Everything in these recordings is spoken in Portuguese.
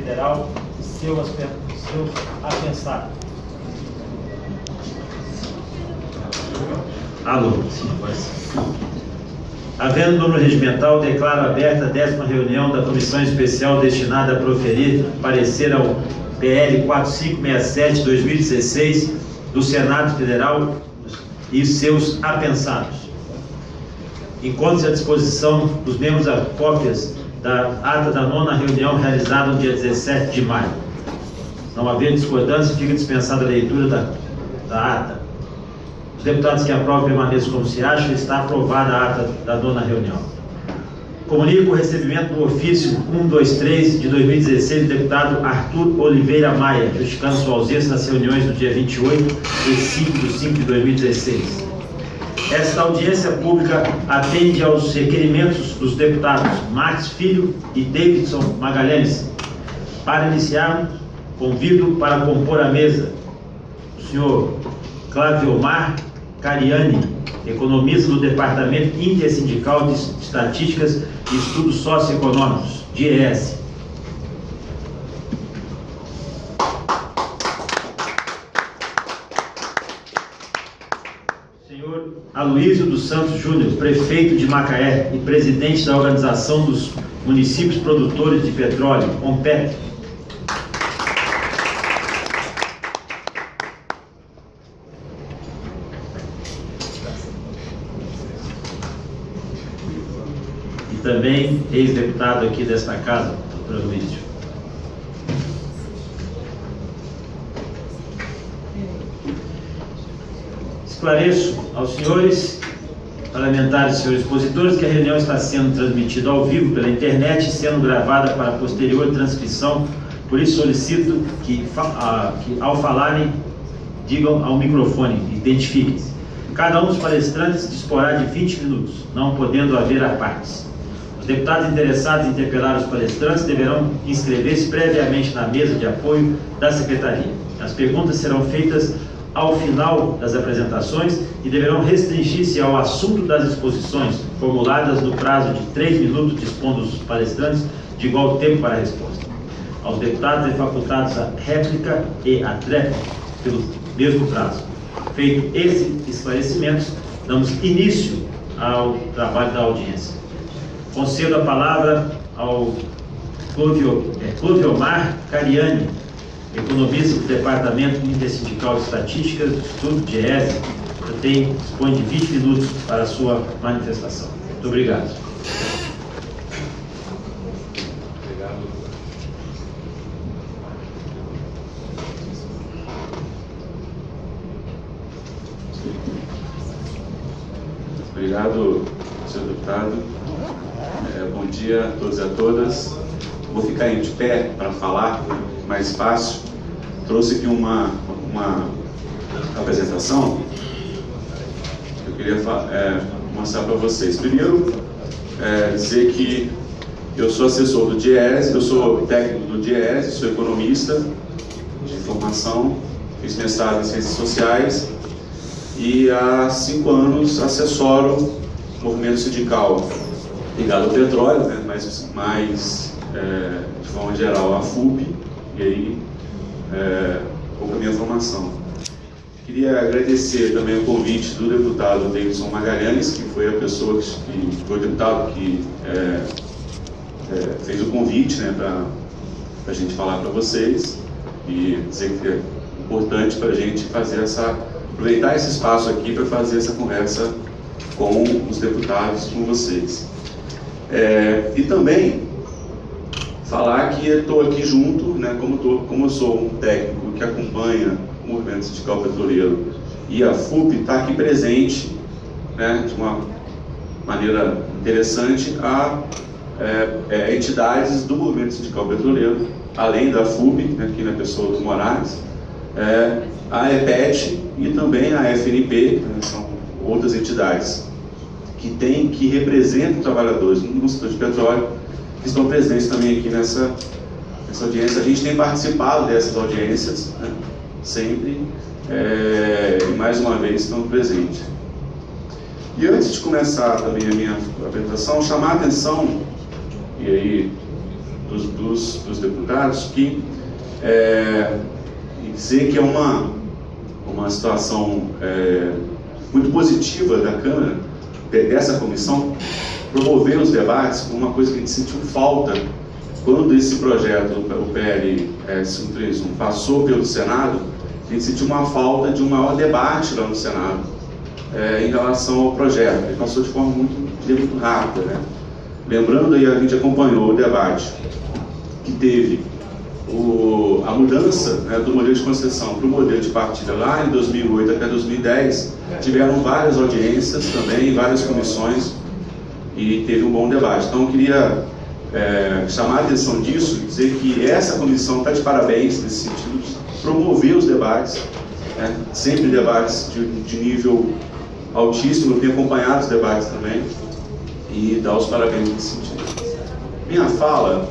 Federal e seus apensados. Alô, sim, voz. Havendo número regimental, declaro aberta a 10ª reunião da Comissão Especial destinada a proferir parecer ao PL 4567-2016 do Senado Federal e seus apensados. Encontre-se à disposição dos membros as cópias da ata da 9ª reunião realizada no dia 17 de maio. Não havendo discordância, fica dispensada a leitura da ata. Os deputados que aprovam permaneçam como se acham. Está aprovada a ata da 9ª reunião. Comunico o recebimento do ofício 123 de 2016 do deputado Arthur Oliveira Maia, justificando sua ausência nas reuniões do dia 28 e 5 de 5 de 2016. Esta audiência pública atende aos requerimentos dos deputados Max Filho e Davidson Magalhães. Para iniciar, convido para compor a mesa o senhor Claviomar Cariani, economista do Departamento Intersindical de Estatísticas e Estudos Socioeconômicos, DIEESE. Senhor Aloísio dos Santos Júnior, prefeito de Macaé e presidente da Organização dos Municípios Produtores de Petróleo, OMPEP. Também ex-deputado aqui desta casa, doutor Luísio. Esclareço aos senhores parlamentares e senhores expositores que a reunião está sendo transmitida ao vivo pela internet e sendo gravada para posterior transcrição. Por isso solicito que ao falarem, digam ao microfone, identifiquem-se. Cada um dos palestrantes disporá de 20 minutos, não podendo haver apartes. Os deputados interessados em interpelar os palestrantes deverão inscrever-se previamente na mesa de apoio da Secretaria. As perguntas serão feitas ao final das apresentações e deverão restringir-se ao assunto das exposições, formuladas no prazo de 3 minutos, dispondo os palestrantes de igual tempo para a resposta. Aos deputados é facultados a réplica e a tréplica pelo mesmo prazo. Feito esses esclarecimentos, damos início ao trabalho da audiência. Concedo a palavra ao Claviomar Cariani, economista do Departamento Intersindical de Estatística do Estudo DIEESE. Dispõe de 20 minutos para a sua manifestação. Muito obrigado. Obrigado, senhor deputado. Bom dia a todos e a todas. Vou ficar de pé para falar, mais fácil. Trouxe aqui uma apresentação que eu queria mostrar para vocês. Primeiro, dizer que eu sou assessor do DIEESE, eu sou técnico do DIEESE, sou economista de formação, fiz mestrado em Ciências Sociais e há 5 anos assessoro o movimento sindical ligado ao petróleo, né, mas de forma geral a FUP, e aí um pouco a minha formação. Queria agradecer também o convite do deputado Davidson Magalhães, que foi a pessoa que foi o deputado que fez o convite, né, para a gente falar para vocês, e dizer que é importante para a gente aproveitar esse espaço aqui para fazer essa conversa com os deputados, com vocês. E também falar que eu estou aqui junto, né, como eu sou um técnico que acompanha o movimento sindical petroleiro e a FUP está aqui presente, né, de uma maneira interessante a entidades do movimento sindical petroleiro, além da FUP, né, aqui na pessoa do Moraes, a EPET e também a FNP, né, são outras entidades que representam trabalhadores no setor de petróleo, que estão presentes também aqui nessa audiência. A gente tem participado dessas audiências, né, sempre, e mais uma vez estão presentes. E antes de começar também a minha apresentação, chamar a atenção, e aí dos deputados que dizer que é uma situação muito positiva da Câmara, dessa comissão, promover os debates, uma coisa que a gente sentiu falta quando esse projeto, o PL 531, passou pelo Senado. A gente sentiu uma falta de um maior debate lá no Senado em relação ao projeto. Ele passou de forma muito rápida, né? Lembrando aí, a gente acompanhou o debate que teve a mudança, né, do modelo de concessão para o modelo de partilha lá em 2008 até 2010. Tiveram várias audiências também, várias comissões, e teve um bom debate. Então eu queria chamar a atenção disso, dizer que essa comissão está de parabéns nesse sentido, de promover os debates, né, sempre debates de nível altíssimo. Eu tenho acompanhado os debates também e dar os parabéns nesse sentido. Minha fala,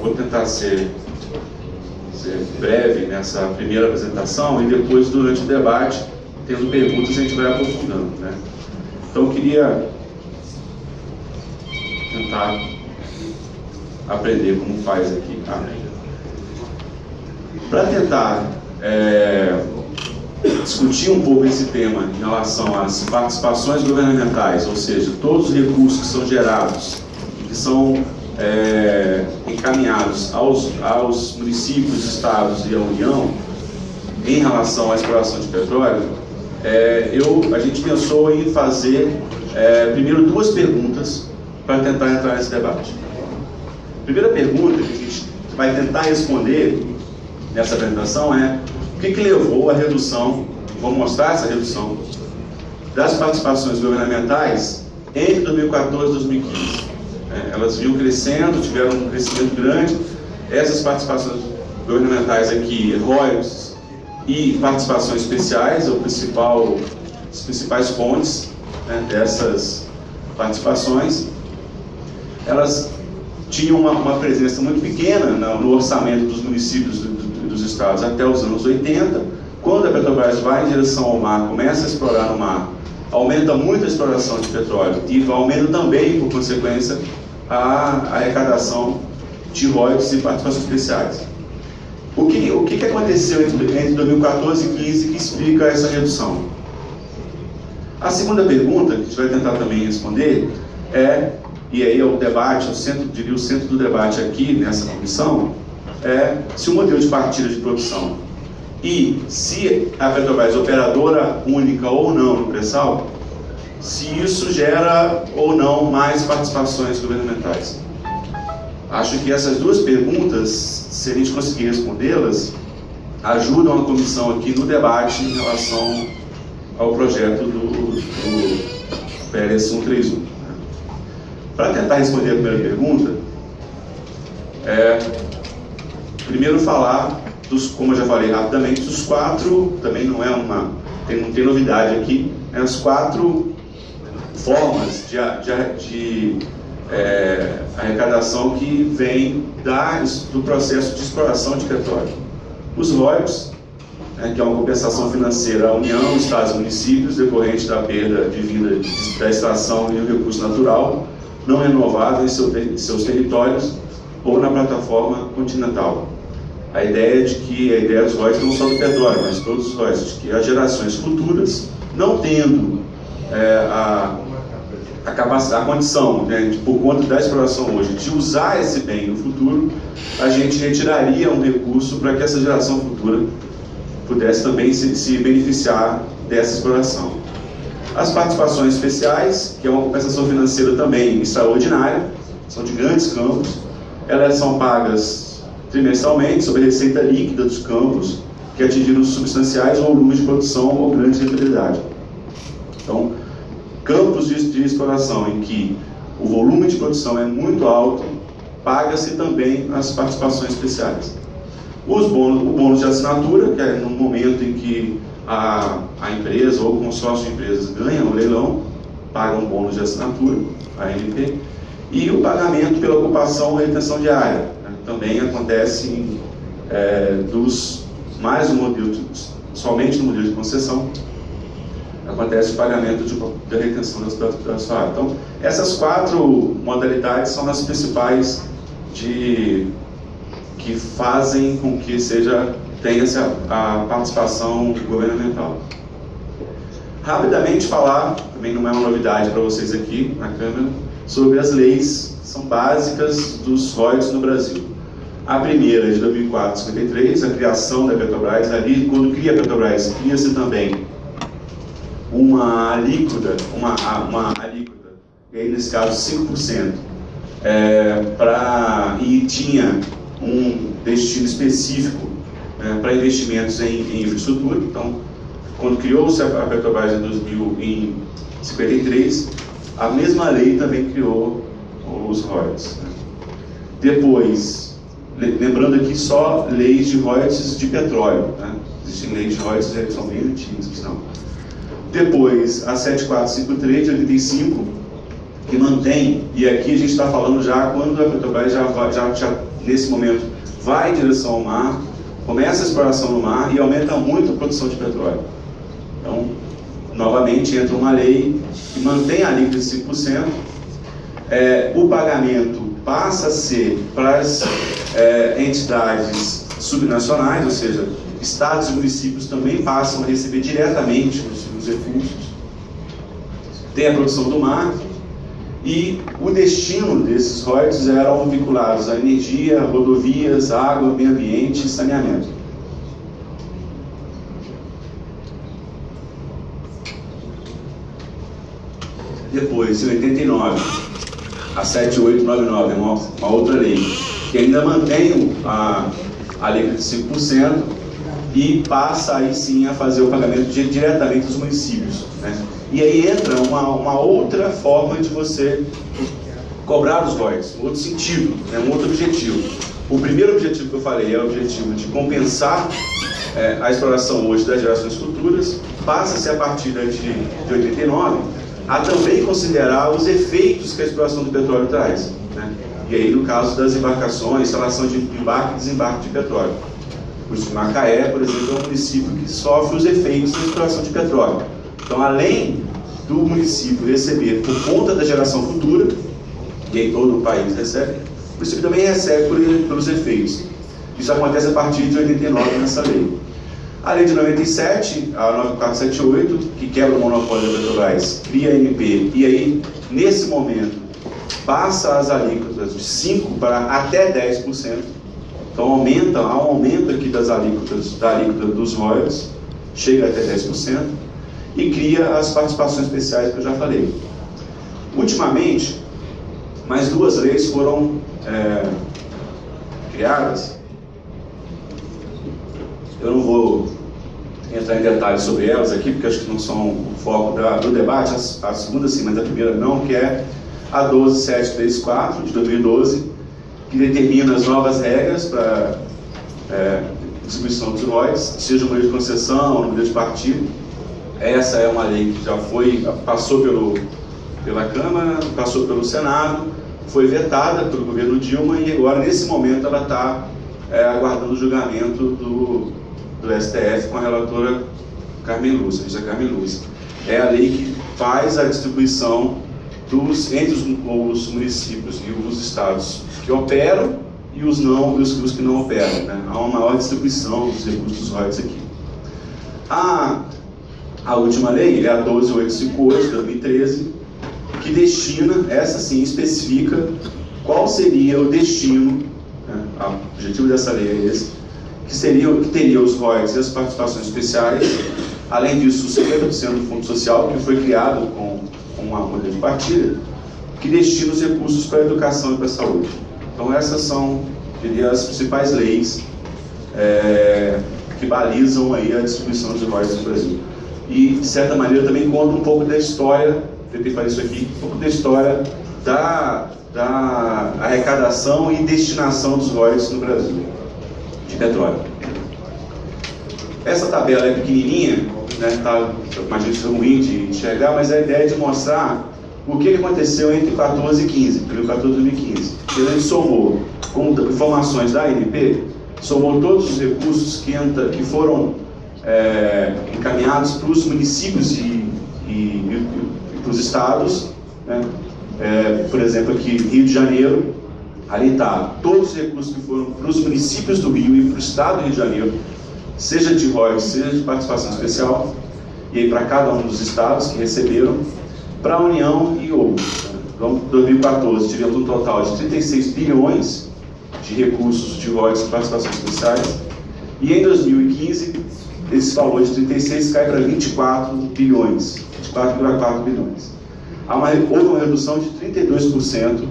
vou tentar ser breve nessa primeira apresentação, e depois, durante o debate, tendo perguntas, a gente vai aprofundando, né? Então eu queria tentar aprender como faz aqui. Para tentar discutir um pouco esse tema em relação às participações governamentais, ou seja, todos os recursos que são gerados e que são encaminhados aos municípios, estados e à União em relação à exploração de petróleo, a gente pensou em fazer primeiro duas perguntas para tentar entrar nesse debate. A primeira pergunta que a gente vai tentar responder nessa apresentação é: o que levou à redução, vou mostrar essa redução, das participações governamentais entre 2014 e 2015. Elas vinham crescendo, tiveram um crescimento grande. Essas participações governamentais aqui, royalties e participações especiais, os principais fontes, né, dessas participações, elas tinham uma presença muito pequena no orçamento dos municípios dos estados até os anos 80. Quando a Petrobras vai em direção ao mar, começa a explorar no mar, aumenta muito a exploração de petróleo e aumenta também, por consequência, a arrecadação de royalties e participações especiais. O que aconteceu entre 2014 e 2015 que explica essa redução? A segunda pergunta, que a gente vai tentar também responder, e aí é o debate, o centro do debate aqui nessa comissão, se o modelo de partilha de produção e se a Petrobras é operadora única ou não no pré-sal, se isso gera ou não mais participações governamentais. Acho que essas duas perguntas, se a gente conseguir respondê-las, ajudam a comissão aqui no debate em relação ao projeto do PL 131. Para tentar responder a primeira pergunta, primeiro falar como eu já falei rapidamente, dos quatro, também não tem novidade aqui, as quatro formas de arrecadação que vem do processo de exploração de petróleo. Os royalties, que é uma compensação financeira à União, Estados e municípios, decorrente da perda de vida da extração e do recurso natural não renovável em seus territórios ou na plataforma continental. A ideia dos royalties não só do petróleo, mas todos os royalties, de que as gerações futuras, não tendo a condição, por conta da exploração hoje, de usar esse bem no futuro, a gente retiraria um recurso para que essa geração futura pudesse também se beneficiar dessa exploração. As participações especiais, que é uma compensação financeira também extraordinária, são de grandes campos, elas são pagas trimestralmente sobre a receita líquida dos campos que atingiram substanciais volumes de produção ou grande rentabilidade. Então, campos de exploração em que o volume de produção é muito alto, paga-se também as participações especiais. O bônus de assinatura, que é no momento em que a empresa ou o consórcio de empresas ganha o leilão, paga um bônus de assinatura, ANP, e o pagamento pela ocupação ou retenção de área, também acontece somente no modelo de concessão, acontece o pagamento da retenção da sua área. Então, essas quatro modalidades são as principais que fazem com que tenha a participação governamental. Rapidamente falar, também não é uma novidade para vocês aqui na Câmara, sobre as leis que são básicas dos royalties no Brasil. A primeira é de 2004-53, a criação da Petrobras. Ali, quando cria a Petrobras, cria-se também uma alíquota, e aí nesse caso 5%, e tinha um destino específico para investimentos em infraestrutura. Então, quando criou-se a Petrobras em 53, a mesma lei também criou os royalties. Depois, lembrando aqui só leis de royalties de petróleo, né? Existem leis de royalties que são bem antigas, não. Depois, a 7453 de 85, que mantém, e aqui a gente está falando já quando a Petrobras já nesse momento vai em direção ao mar, começa a exploração no mar e aumenta muito a produção de petróleo. Então, novamente, entra uma lei que mantém a alíquota de 5%, o pagamento passa a ser para as entidades subnacionais, ou seja, estados e municípios também passam a receber diretamente os recursos. Tem a produção do mar, e o destino desses royalties eram vinculados à energia, rodovias, água, meio ambiente e saneamento. Depois, em 89, a 7899, uma outra lei, que ainda mantém a alíquota de 5% e passa aí sim a fazer o pagamento diretamente dos municípios, né? E aí entra uma outra forma de você cobrar os royalties, um outro sentido, né? Um outro objetivo. O primeiro objetivo que eu falei é o objetivo de compensar a exploração hoje das gerações futuras, passa-se a partir de 89 a também considerar os efeitos que a exploração do petróleo traz, né? E aí no caso das embarcações, instalação de embarque e desembarque de petróleo. Por isso, Macaé, por exemplo, é um município que sofre os efeitos da exploração de petróleo. Então, além do município receber por conta da geração futura, e aí todo o país recebe, o município também recebe pelos efeitos. Isso acontece a partir de 89 nessa lei. A lei de 97, a 9478, que quebra o monopólio da Petrobras, cria a ANP, e aí, nesse momento, passa as alíquotas de 5% para até 10%. Então, há um aumento aqui da alíquota dos royalties, chega até 10%, e cria as participações especiais que eu já falei. Ultimamente, mais duas leis foram criadas. Eu não vou entrar em detalhes sobre elas aqui, porque acho que não são o foco do debate, a segunda sim, mas a primeira não, que é a 12734, de 2012, que determina as novas regras para distribuição dos royalties, seja uma lei de concessão ou uma lei de partido. Essa é uma lei que já passou pela Câmara, passou pelo Senado, foi vetada pelo governo Dilma e agora, nesse momento, ela está aguardando o julgamento do STF com a relatora Carmen Lúcia, a ministra Carmen Lúcia. É a lei que faz a distribuição entre os municípios e os estados que operam e os que não operam, né? Há uma maior distribuição dos recursos dos royalties aqui. A última lei é a 12858 de 2013, que destina, essa sim especifica qual seria o destino, né? O objetivo dessa lei é esse, que teria os royalties e as participações especiais, além disso 50% do Fundo Social, que foi criado com uma modelo de partilha, que destina os recursos para a educação e para a saúde. Então essas são, diria, as principais leis que balizam aí a distribuição dos royalties no Brasil. E, de certa maneira, também conta um pouco da história, tentei fazer isso aqui, um pouco da história da arrecadação e destinação dos royalties no Brasil, de petróleo. Essa tabela é pequenininha, né, tá, imagino que é ruim de enxergar, mas a ideia é de mostrar o que aconteceu entre 2014 e 2015, 2014 e 2015. A gente somou, com informações da ANP, somou todos os recursos que foram encaminhados para os municípios e para os estados, né? Por exemplo, aqui Rio de Janeiro, Ali está todos os recursos que foram para os municípios do Rio e para o estado do Rio de Janeiro, seja de royalties, seja de participação especial, e aí para cada um dos estados que receberam, para a União e outros. Então, em 2014, tivemos um total de 36 bilhões de recursos de royalties e participações especiais, e em 2015, esse valor de 36 cai para 24 bilhões, 24,4 bilhões. Houve uma redução de 32%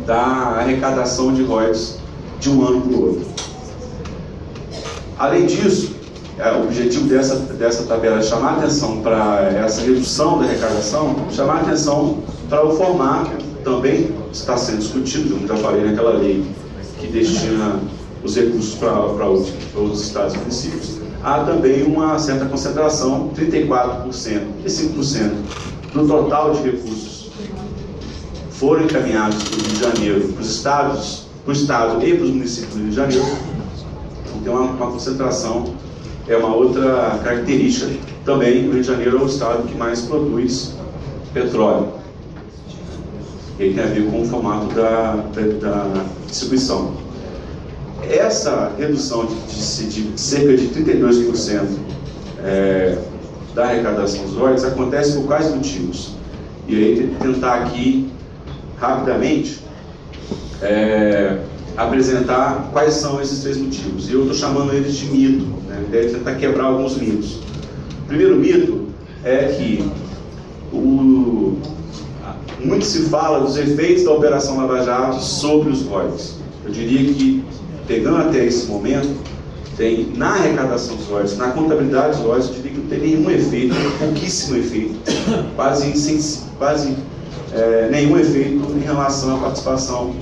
da arrecadação de royalties de um ano para o outro. Além disso, o objetivo dessa tabela é chamar a atenção para essa redução da arrecadação, chamar a atenção para o formato, também está sendo discutido, como já falei naquela lei que destina os recursos para os estados e municípios. Há também uma certa concentração, 34%, 35% do total de recursos foram encaminhados para o Rio de Janeiro, para o estado e para os municípios do Rio de Janeiro. Então tem uma concentração, é uma outra característica. Também o Rio de Janeiro é o estado que mais produz petróleo. E aí tem a ver com o formato da distribuição. Essa redução de cerca de 32% da arrecadação dos royalties acontece por quais motivos? E aí tentar aqui, rapidamente, apresentar quais são esses 3 motivos. E eu estou chamando eles de mito, né? A ideia é tentar quebrar alguns mitos. O primeiro mito é que muito se fala dos efeitos da Operação Lava Jato sobre os royalties. Eu diria que, pegando até esse momento, tem na arrecadação dos royalties, na contabilidade dos royalties, eu diria que não tem nenhum efeito, pouquíssimo efeito, quase nenhum efeito em relação à participação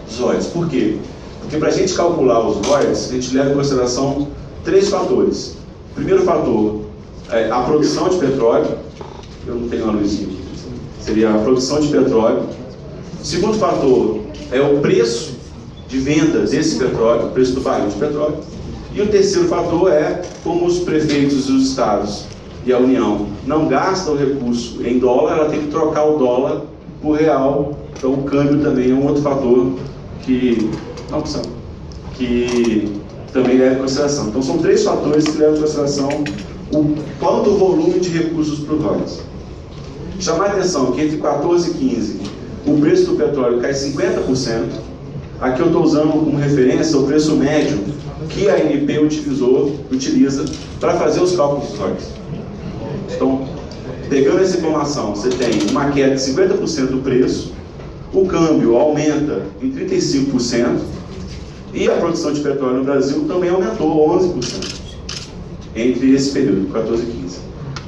dos royalties. Por quê? Porque para a gente calcular os royalties, a gente leva em consideração 3 fatores. O primeiro fator é a produção de petróleo. Eu não tenho uma luzinha aqui. Seria a produção de petróleo. O segundo fator é o preço de venda desse petróleo, o preço do barril de petróleo. E o terceiro fator é como os prefeitos dos estados e a União não gastam o recurso em dólar, ela tem que trocar o dólar por real. Então o câmbio também é um outro fator que também leva em consideração. Então são 3 fatores que levam em consideração quanto o volume de recursos para os royalties. Chamar a atenção que entre 14 e 15 o preço do petróleo cai 50%. Aqui eu estou usando como referência o preço médio que a ANP utiliza para fazer os cálculos dos royalties. Então, pegando essa informação, você tem uma queda de 50% do preço, o câmbio aumenta em 35% e a produção de petróleo no Brasil também aumentou 11% entre esse período, 14 e 15.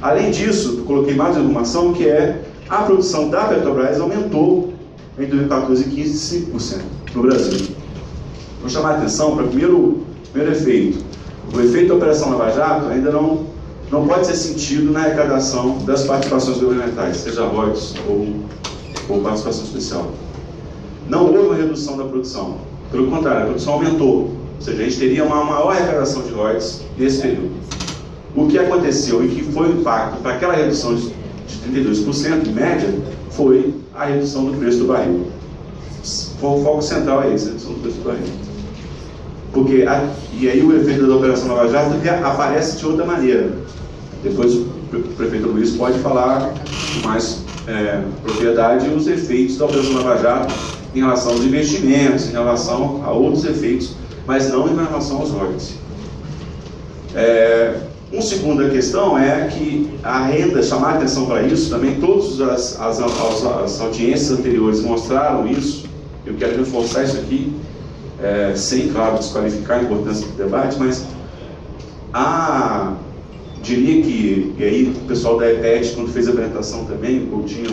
Além disso, eu coloquei mais uma informação que é a produção da Petrobras aumentou em 2014 e 15 5% no Brasil. Vou chamar a atenção para o primeiro efeito. O efeito da Operação Lava Jato ainda não pode ser sentido na arrecadação das participações governamentais, seja royalties ou participação especial. Não houve uma redução da produção. Pelo contrário, a produção aumentou. Ou seja, a gente teria uma maior arrecadação de royalties nesse período. O que aconteceu e que foi o impacto para aquela redução de 32% em média foi a redução do preço do barril. O foco central é esse, a redução do preço do barril. E aí o efeito da Operação Lava Jato aparece de outra maneira. Depois o prefeito Luiz pode falar com mais propriedade os efeitos da Operação Lava Jato em relação aos investimentos, em relação a outros efeitos, mas não em relação aos royalties. Uma segunda questão é que a renda, chamar a atenção para isso também, todas as audiências anteriores mostraram isso. Eu quero reforçar isso aqui, sem, claro, desqualificar a importância do debate, mas diria que, e aí o pessoal da EPET, quando fez a apresentação também, o Coutinho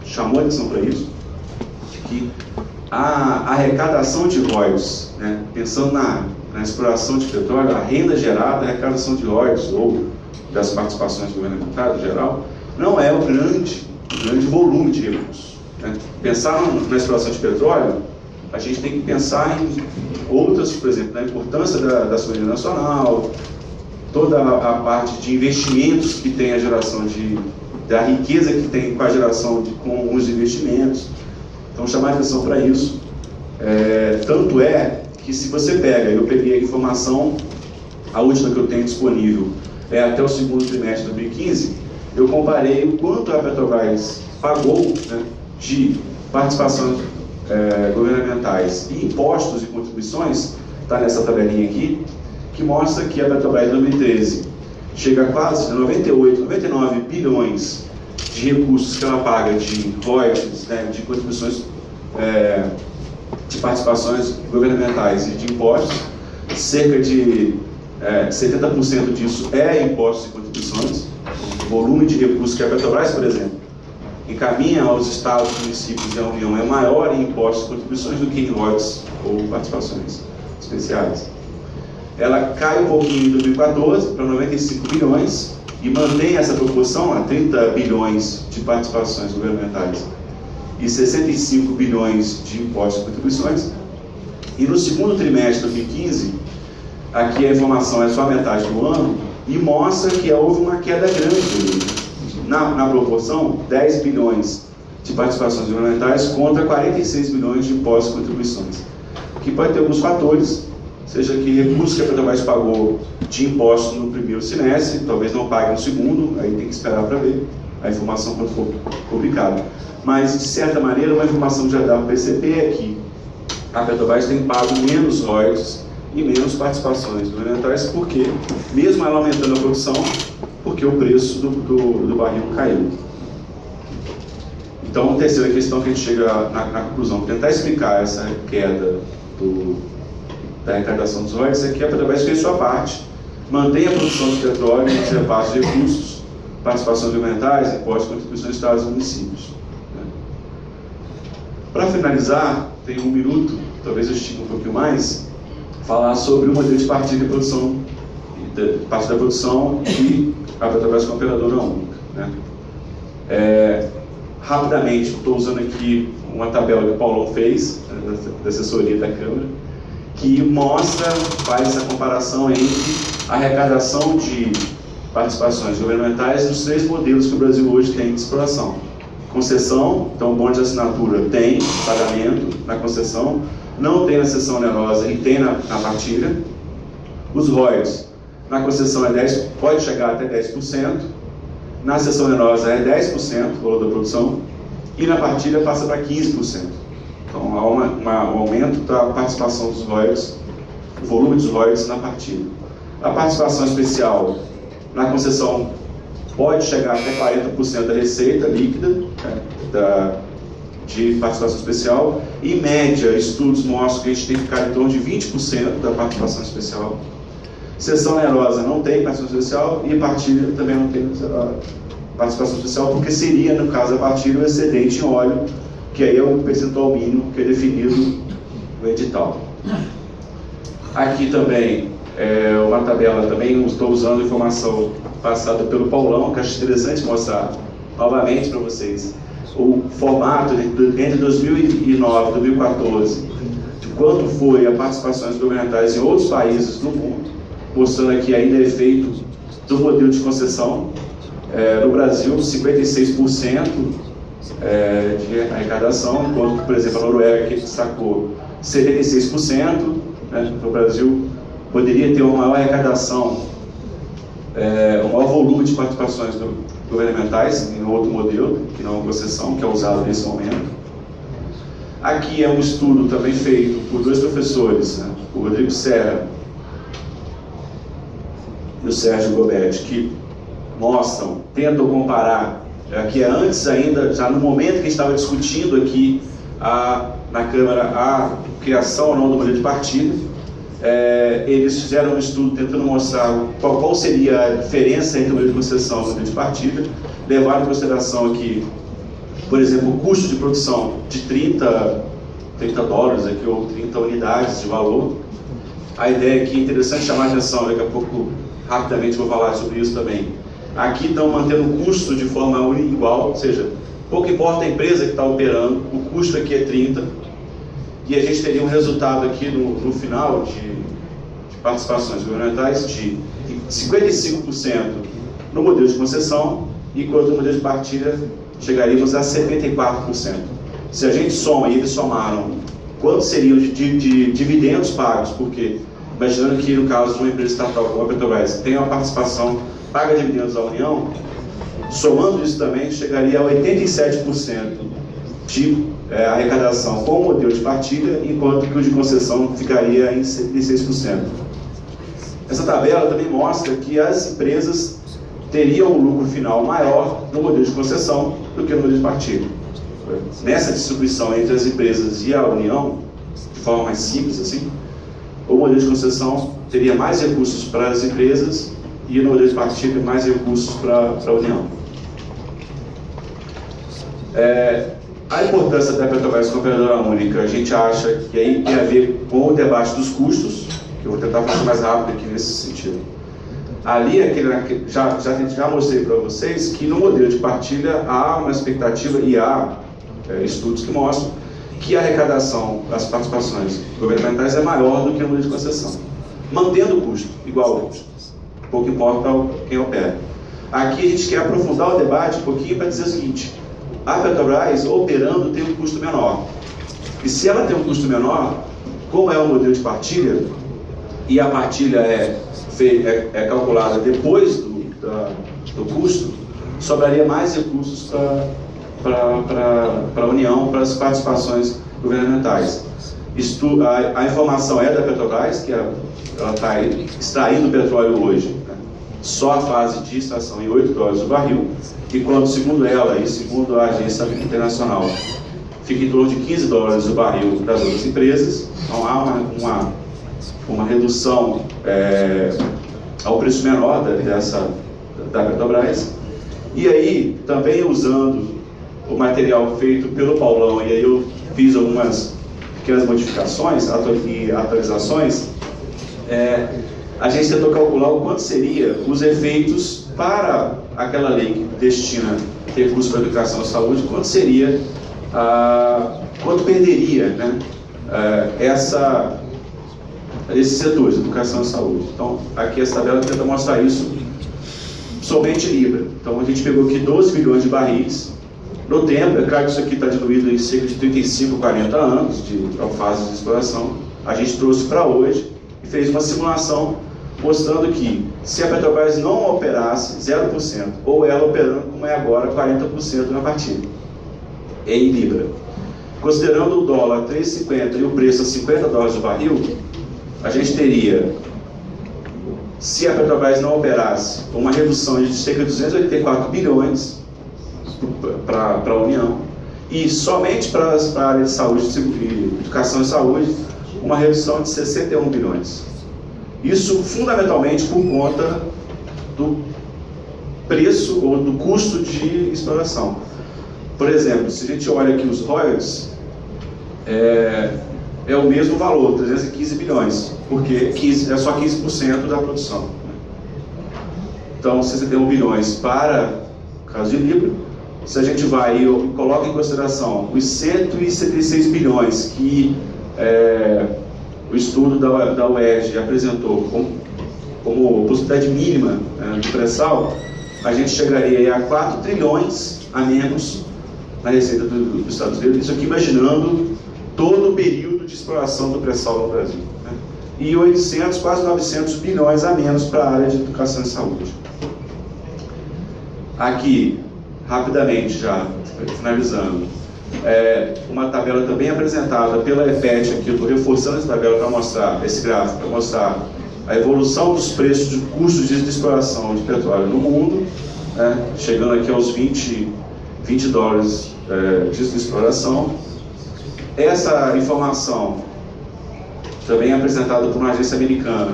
chamou a atenção para isso, que a arrecadação de royalties, né, pensando na exploração de petróleo, a renda gerada, a arrecadação de royalties ou das participações governamentais em geral, não é o grande volume de recursos. Né? Pensar na exploração de petróleo, a gente tem que pensar em outras, por exemplo, na importância da soberania nacional, toda a parte de investimentos que tem a geração da riqueza que tem com a geração com os investimentos. Então, chamar atenção para isso. Tanto é que se você pega, eu peguei a informação, a última que eu tenho disponível é até o segundo trimestre de 2015, eu comparei o quanto a Petrobras pagou, né, de participações governamentais e impostos e contribuições, está nessa tabelinha aqui, que mostra que a Petrobras em 2013 chega a quase 98, 99 bilhões de recursos que ela paga de royalties, né, de contribuições, de participações governamentais e de impostos. Cerca de 70% disso é impostos e contribuições. O volume de recursos que a Petrobras, por exemplo, encaminha aos estados, municípios e à União é maior em impostos e contribuições do que em royalties ou participações especiais. Ela cai um pouquinho em 2014 para 95 bilhões e mantém essa proporção a 30 bilhões de participações governamentais e 65 bilhões de impostos e contribuições. E no segundo trimestre de 2015, aqui a informação é só a metade do ano, e mostra que houve uma queda grande na proporção, 10 bilhões de participações governamentais contra 46 bilhões de impostos e contribuições. Que pode ter alguns fatores, seja que recursos que a Petrobras pagou de impostos no primeiro semestre, talvez não pague no segundo, aí tem que esperar para ver a informação quando for publicada. Mas, de certa maneira, uma informação que já dá para perceber é que a Petrobras tem pago menos royalties e menos participações governamentais, porque, mesmo ela aumentando a produção, porque o preço do barril caiu. Então, a terceira questão que a gente chega na conclusão, tentar explicar essa queda da arrecadação dos royalties, é que a Petrobras fez sua parte, mantém a produção de petróleo, os repassos de recursos, participações governamentais, impostos, contribuições de estados e municípios. Para finalizar, tem 1 minuto, talvez eu estique um pouquinho mais, falar sobre o modelo de partilha de produção, parte da produção e a Petrobras como operadora única, né? Rapidamente, estou usando aqui uma tabela que o Paulão fez, da assessoria da Câmara, que faz essa comparação entre a arrecadação de participações governamentais nos 3 modelos que o Brasil hoje tem de exploração. Concessão, então o bônus de assinatura tem pagamento na concessão, não tem na cessão onerosa e tem na partilha. Os royalties, na concessão pode chegar até 10%, na cessão onerosa é 10% do valor da produção, e na partilha passa para 15%. Então há um aumento da participação dos royalties, o volume dos royalties na partilha. A participação especial na concessão pode chegar até 40% da receita líquida, de participação especial. Em média, estudos mostram que a gente tem que ficar em torno de 20% da participação especial. Cessão onerosa não tem participação especial e partilha também não tem participação especial, porque seria, no caso da partilha, o excedente em óleo, que aí é o percentual mínimo que é definido no edital. Aqui também uma tabela, também estou usando informação passada pelo Paulão, que acho interessante mostrar novamente para vocês o formato entre 2009 e 2014, de quanto foi a participações governamentais em outros países do mundo, mostrando aqui ainda o efeito do modelo de concessão. No Brasil, 56% de arrecadação, enquanto, por exemplo, a Noruega, que destacou 76%, né? No Brasil, poderia ter uma maior arrecadação, um maior volume de participações governamentais em outro modelo, que não é uma concessão, que é usado nesse momento. Aqui é um estudo também feito por 2 professores, né? O Rodrigo Serra e o Sérgio Gobetti, que tentam comparar, que é antes ainda, já no momento que a gente estava discutindo aqui na Câmara a criação ou não do modelo de partilha. Eles fizeram um estudo tentando mostrar qual seria a diferença entre o modelo de concessão e o modelo de partilha, levaram em consideração aqui, por exemplo, o custo de produção de 30 dólares aqui, ou 30 unidades de valor. A ideia aqui é interessante chamar a atenção, daqui a pouco, rapidamente, vou falar sobre isso também. Aqui estão mantendo o custo de forma igual, ou seja, pouco importa a empresa que está operando, o custo aqui é 30, e a gente teria um resultado aqui no final de participações governamentais de 55% no modelo de concessão, enquanto no modelo de partilha chegaríamos a 74%. Se a gente soma, e eles somaram, quanto seriam de dividendos pagos, porque, imaginando que no caso de uma empresa estatal como a Petrobras tem uma participação, paga dividendos à União, somando isso também, chegaria a 87% de arrecadação com o modelo de partilha, enquanto que o de concessão ficaria em 76%. Essa tabela também mostra que as empresas teriam um lucro final maior no modelo de concessão do que no modelo de partilha. Nessa distribuição entre as empresas e a União, de forma mais simples assim, o modelo de concessão teria mais recursos para as empresas e no modelo de partilha mais recursos para a União. A importância da Petrobras como operadora única, a gente acha que aí tem a ver com o debate dos custos, que eu vou tentar fazer mais rápido aqui nesse sentido. Ali, já mostrei para vocês que no modelo de partilha há uma expectativa e há estudos que mostram que a arrecadação das participações governamentais é maior do que no modelo de concessão, mantendo o custo igual, pouco importa quem opera. Aqui a gente quer aprofundar o debate um pouquinho para dizer o seguinte: a Petrobras operando tem um custo menor, e se ela tem um custo menor, como é o modelo de partilha, e a partilha é calculada depois do custo, sobraria mais recursos para a União, para as participações governamentais. A informação é da Petrobras, que ela está extraindo petróleo hoje, né? Só a fase de extração em $8 o barril, enquanto, segundo ela e segundo a Agência Internacional, fica em torno de $15 o barril das outras empresas. Então há uma redução ao preço menor da Petrobras. E aí, também usando o material feito pelo Paulão, e aí eu fiz algumas pequenas modificações e atualizações, a gente tentou calcular o quanto seria os efeitos para aquela lei que destina recursos para a educação e saúde, quanto seria, quanto perderia, né, esses setores, educação e saúde. Então, aqui essa tabela tenta mostrar isso somente em Libra. Então, a gente pegou aqui 12 milhões de barris. No tempo, é claro que isso aqui está diluído em cerca de 35, 40 anos de fase de exploração. A gente trouxe para hoje e fez uma simulação mostrando que se a Petrobras não operasse 0%, ou ela operando como é agora, 40% na partida, em Libra. Considerando o dólar 3,50 e o preço a $50 o barril, a gente teria, se a Petrobras não operasse, uma redução de cerca de 284 bilhões para a União, e somente para a área de saúde, educação e saúde, uma redução de 61 bilhões. Isso fundamentalmente por conta do preço ou do custo de exploração. Por exemplo, se a gente olha aqui os royalties, é o mesmo valor, 315 bilhões, porque é só 15% da produção. Então, 61 bilhões para o caso de Libra. Se a gente vai e coloca em consideração os 176 bilhões que o estudo da UERJ apresentou como possibilidade mínima de pré-sal, a gente chegaria a 4 trilhões a menos na receita dos Estados Unidos, isso aqui imaginando todo o período de exploração do pré-sal no Brasil, né? E 800, quase 900 bilhões a menos para a área de educação e saúde. Aqui, rapidamente já, finalizando, uma tabela também apresentada pela EPET, aqui eu estou reforçando essa tabela para mostrar, esse gráfico, para mostrar a evolução dos preços de custos de exploração de petróleo no mundo, né, chegando aqui aos 20 dólares de exploração. Essa informação também é apresentada por uma agência americana,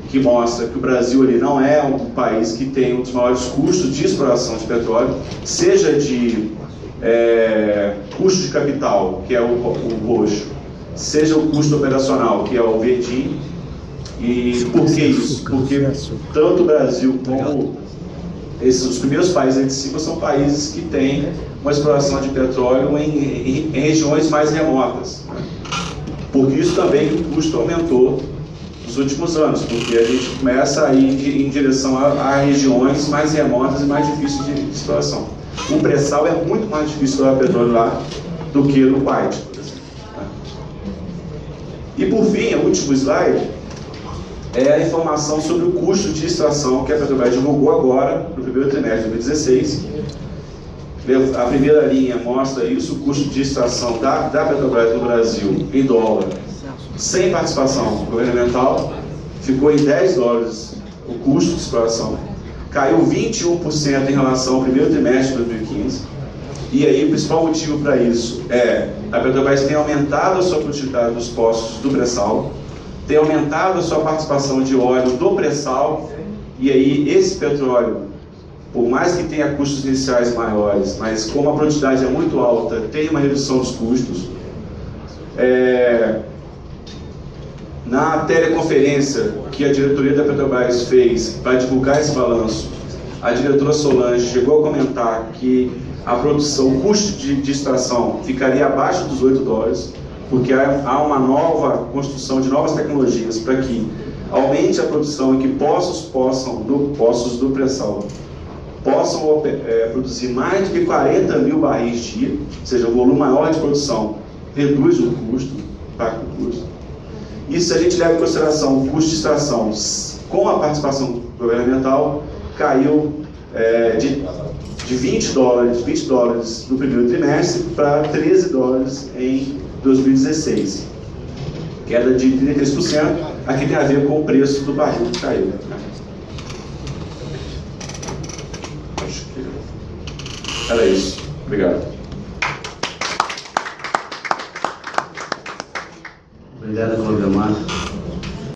que mostra que o Brasil ele não é um país que tem um dos maiores custos de exploração de petróleo, seja de custo de capital, que é o roxo, seja o custo operacional, que é o verdinho. E por que isso? Porque tanto o Brasil como os primeiros países aí de cima são países que têm uma exploração de petróleo em regiões mais remotas, né? Por isso também que o custo aumentou nos últimos anos, porque a gente começa a ir em direção a regiões mais remotas e mais difíceis de exploração. O pré-sal é muito mais difícil explorar petróleo lá do que no Kuwait, por exemplo. E por fim, o último slide é a informação sobre o custo de extração que a Petrobras divulgou agora, no primeiro trimestre de 2016. A primeira linha mostra isso, o custo de extração da Petrobras no Brasil em dólar, sem participação governamental, ficou em $10 o custo de exploração, caiu 21% em relação ao primeiro trimestre de 2015, e aí o principal motivo para isso é a Petrobras tem aumentado a sua produtividade nos poços do pré-sal, tem aumentado a sua participação de óleo do pré-sal, e aí esse petróleo, por mais que tenha custos iniciais maiores, mas como a produtividade é muito alta, tem uma redução dos custos. Na teleconferência que a diretoria da Petrobras fez para divulgar esse balanço, a diretora Solange chegou a comentar que a produção, o custo de extração ficaria abaixo dos $8, porque há uma nova construção de novas tecnologias para que aumente a produção e que poços do pré-sal possam produzir mais de 40 mil barris dia, ou seja, um volume maior de produção reduz o custo, impacta o custo. E se a gente leva em consideração o custo de extração com a participação governamental, caiu de $20 no primeiro trimestre para $13 em 2016. Queda de 33%, aqui tem a ver com o preço do barril que caiu. Acho que era isso. Obrigado. Obrigado, Cláudio.